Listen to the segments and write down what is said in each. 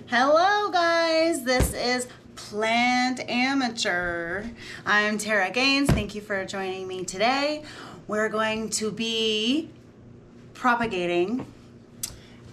Hello guys, this is Plant Amateur. I'm Tara Gaines. Thank you for joining me today. We're going to be propagating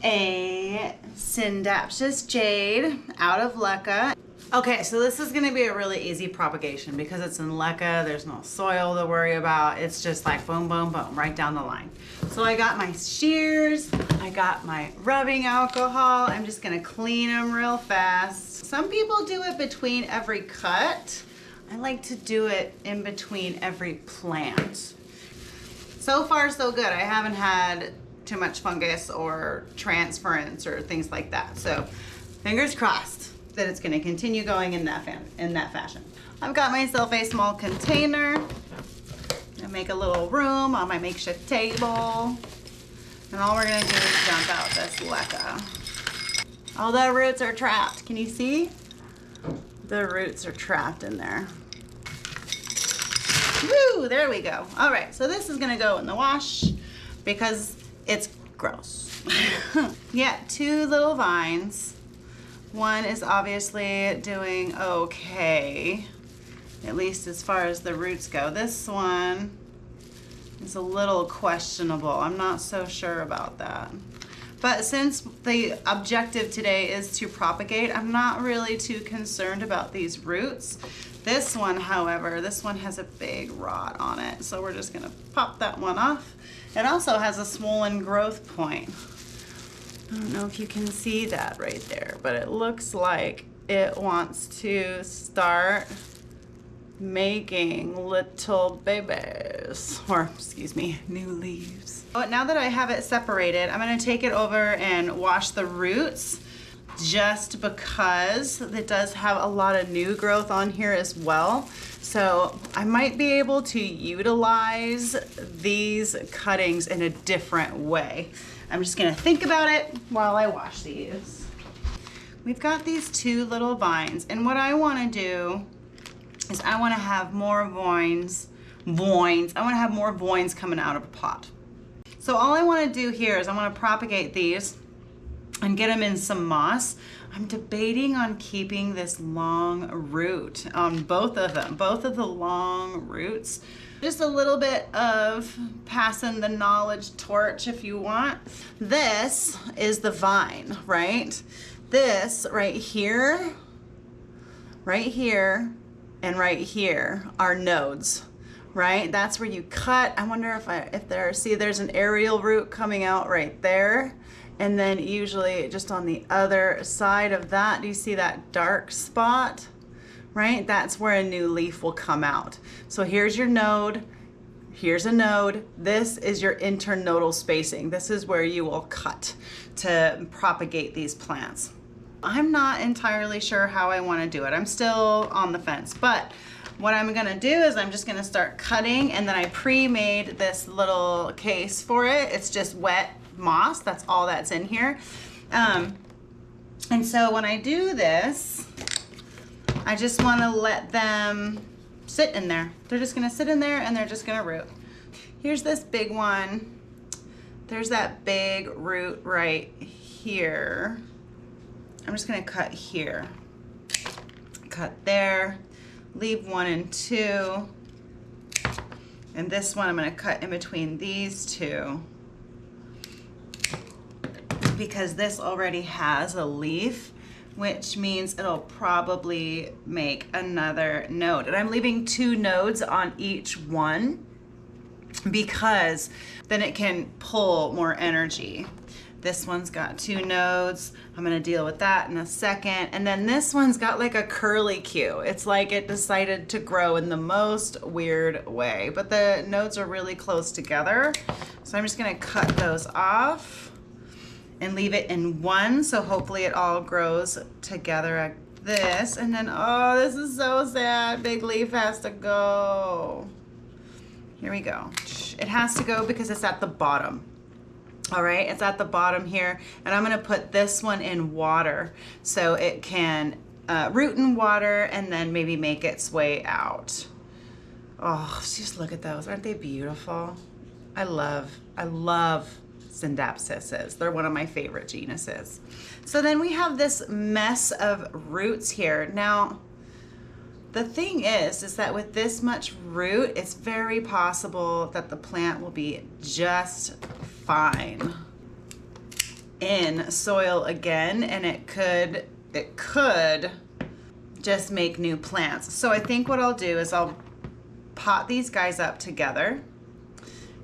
a Scindapsus Jade out of leca. Okay, so this is going to be a really easy propagation because it's in leca. There's no soil to worry about. It's just like boom, boom, boom, right down the line. So I got my shears, I got my rubbing alcohol. I'm just going to clean them real fast. Some people do it between every cut. I like to do it in between every plant. So far, so good. I haven't had too much fungus or transference or things like that. So fingers crossed that it's going to continue going in that fashion. I've got myself a small container. I make a little room on my makeshift table. And all we're going to do is dump out this leca. All the roots are trapped. Can you see? The roots are trapped in there. Woo, there we go. All right, so this is going to go in the wash because it's gross. Yeah, 2 little vines. One is obviously doing okay, at least as far as the roots go. This one is a little questionable. I'm not so sure about that. But since the objective today is to propagate, I'm not really too concerned about these roots. This one, however, this one has a big rot on it, so we're just gonna pop that one off. It also has a swollen growth point. I don't know if you can see that right there, but it looks like it wants to start making little babies, or excuse me, new leaves. But now that I have it separated, I'm gonna take it over and wash the roots just because it does have a lot of new growth on here as well. So I might be able to utilize these cuttings in a different way. I'm just gonna think about it while I wash these. We've got these 2 little vines, and what I wanna do is I wanna have more vines. I wanna have more vines coming out of a pot. So all I wanna do here is I wanna propagate these and get them in some moss. I'm debating on keeping this long root on both of them, both of the long roots. Just a little bit of passing the knowledge torch if you want. This is the vine, right? This right here, and right here are nodes, right? That's where you cut. I wonder if there's an aerial root coming out right there. And then usually just on the other side of that, do you see that dark spot? Right? That's where a new leaf will come out. So here's your node, here's a node. This is your internodal spacing. This is where you will cut to propagate these plants. I'm not entirely sure how I want to do it. I'm still on the fence, but what I'm gonna do is I'm just gonna start cutting, and then I pre-made this little case for it. It's just wet moss, that's all that's in here. And so when I do this, I just want to let them sit in there. They're just going to sit in there and they're just going to root. Here's this big one. There's that big root right here. I'm just going to cut here. Cut there. Leave 1 and 2. And this one I'm going to cut in between these 2. Because this already has a leaf, which means it'll probably make another node. And I'm leaving 2 nodes on each one because then it can pull more energy. This one's got 2 nodes. I'm gonna deal with that in a second. And then this one's got like a curlicue. It's like it decided to grow in the most weird way, but the nodes are really close together. So I'm just gonna cut those off and leave it in one, so hopefully it all grows together like this. And then, oh, this is so sad. Big leaf has to go. Here we go. It has to go because it's at the bottom. All right, it's at the bottom here. And I'm gonna put this one in water so it can root in water and then maybe make its way out. Oh, just look at those. Aren't they beautiful? I love Scindapsus is. They're one of my favorite genuses. So then we have this mess of roots here. Now, the thing is that with this much root, it's very possible that the plant will be just fine in soil again, and it could just make new plants. So I think what I'll do is I'll pot these guys up together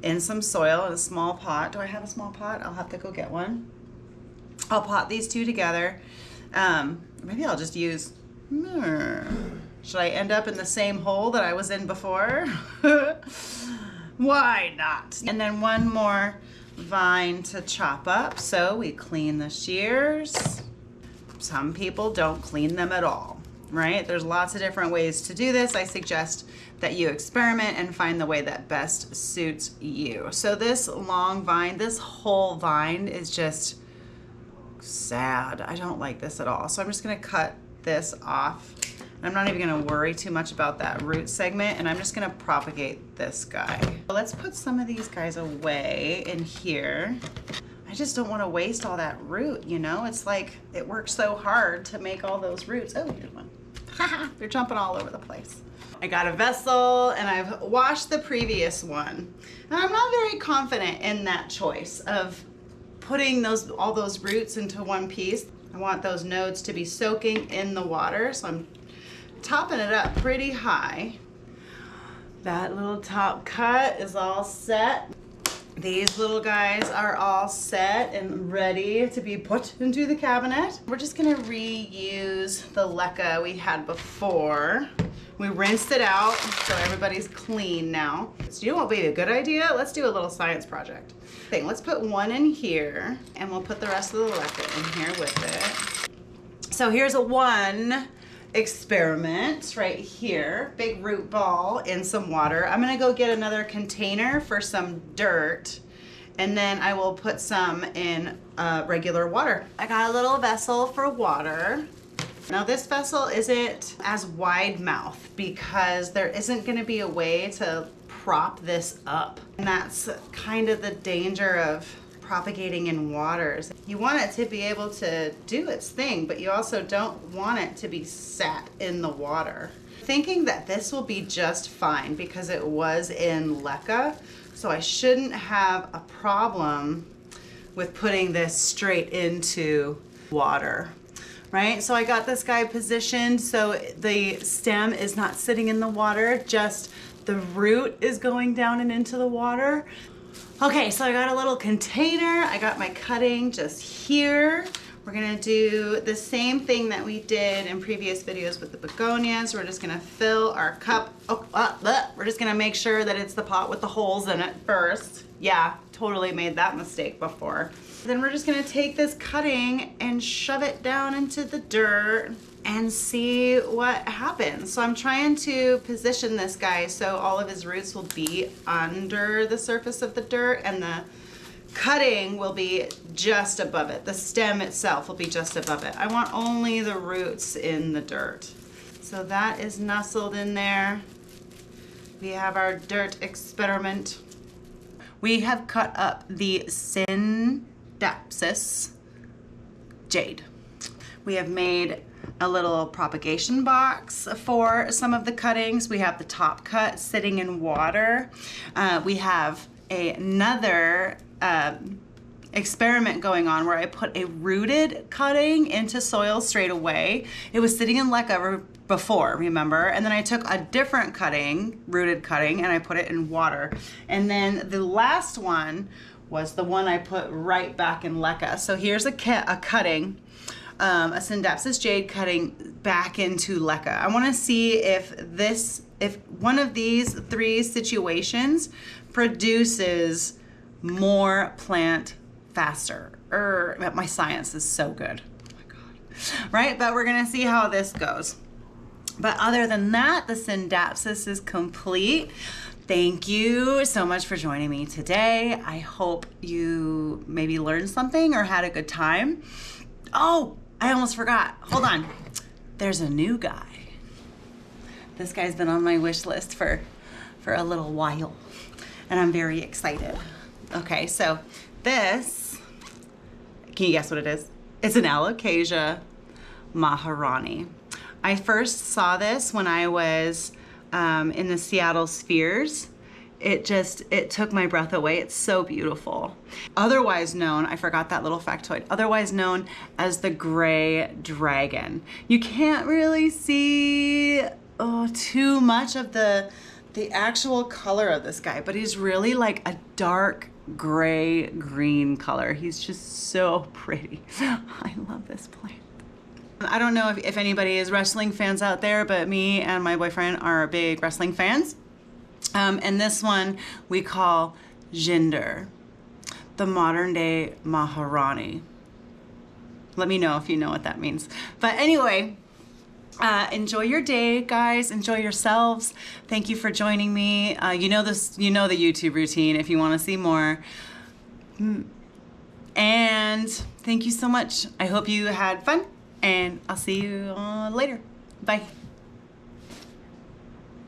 in some soil in a small pot. Do I have a small pot? I'll have to go get one. I'll pot these two together. Maybe I'll just use, should I end up in the same hole that I was in before? Why not? And then one more vine to chop up. So we clean the shears. Some people don't clean them at all, right? There's lots of different ways to do this. I suggest that you experiment and find the way that best suits you. So this long vine, this whole vine is just sad. I don't like this at all. So I'm just gonna cut this off. I'm not even gonna worry too much about that root segment, and I'm just gonna propagate this guy. Let's put some of these guys away in here. I just don't wanna waste all that root, you know? It's like, it works so hard to make all those roots. Oh, here's one. They're jumping all over the place. I got a vessel and I've washed the previous one. And I'm not very confident in that choice of putting all those roots into one piece. I want those nodes to be soaking in the water, so I'm topping it up pretty high. That little top cut is all set. These little guys are all set and ready to be put into the cabinet. We're just gonna reuse the leca we had before. We rinsed it out, so everybody's clean now. So you know what would be a good idea? Let's do a little science project. Let's put one in here, and we'll put the rest of the leca in here with it. So here's one experiment right here. Big root ball in some water. I'm gonna go get another container for some dirt, and then I will put some in regular water. I got a little vessel for water. Now this vessel isn't as wide mouth because there isn't gonna be a way to prop this up. And that's kind of the danger of propagating in waters. You want it to be able to do its thing, but you also don't want it to be sat in the water. Thinking that this will be just fine because it was in leca, so I shouldn't have a problem with putting this straight into water. Right, so I got this guy positioned so the stem is not sitting in the water, just the root is going down and into the water. Okay, so I got a little container. I got my cutting just here. We're gonna do the same thing that we did in previous videos with the begonias. We're just gonna fill our cup. We're just gonna make sure that it's the pot with the holes in it first. Yeah, totally made that mistake before. Then we're just gonna take this cutting and shove it down into the dirt and see what happens. So I'm trying to position this guy so all of his roots will be under the surface of the dirt and the cutting will be just above it. The stem itself will be just above it. I want only the roots in the dirt. So that is nestled in there. We have our dirt experiment. We have cut up the Scindapsus Jade. We have made a little propagation box for some of the cuttings. We have the top cut sitting in water. We have another experiment going on where I put a rooted cutting into soil straight away. It was sitting in leca before, remember? And then I took a different cutting, rooted cutting, and I put it in water. And then the last one was the one I put right back in leca. So here's a cutting, a Scindapsus Jade cutting back into leca. I wanna see if one of these three situations produces more plant faster. My science is so good. Oh my God. Right, but we're gonna see how this goes. But other than that, the Scindapsus is complete. Thank you so much for joining me today. I hope you maybe learned something or had a good time. Oh, I almost forgot. Hold on. There's a new guy. This guy's been on my wish list for a little while, and I'm very excited. Okay, so This, can you guess what it is? It's an Alocasia Maharani. I first saw this when I was in the Seattle Spheres. It took my breath away. It's so beautiful. Otherwise known, I forgot that little factoid, otherwise known as the gray dragon. You can't really see too much of the actual color of this guy, but he's really like a dark gray green color. He's just so pretty. I love this plant. I don't know if anybody is wrestling fans out there, but me and my boyfriend are big wrestling fans. And this one we call Jinder, the modern day Maharani. Let me know if you know what that means. But anyway, enjoy your day, guys. Enjoy yourselves. Thank you for joining me. You know the YouTube routine if you want to see more. And thank you so much. I hope you had fun, and I'll see you later. Bye.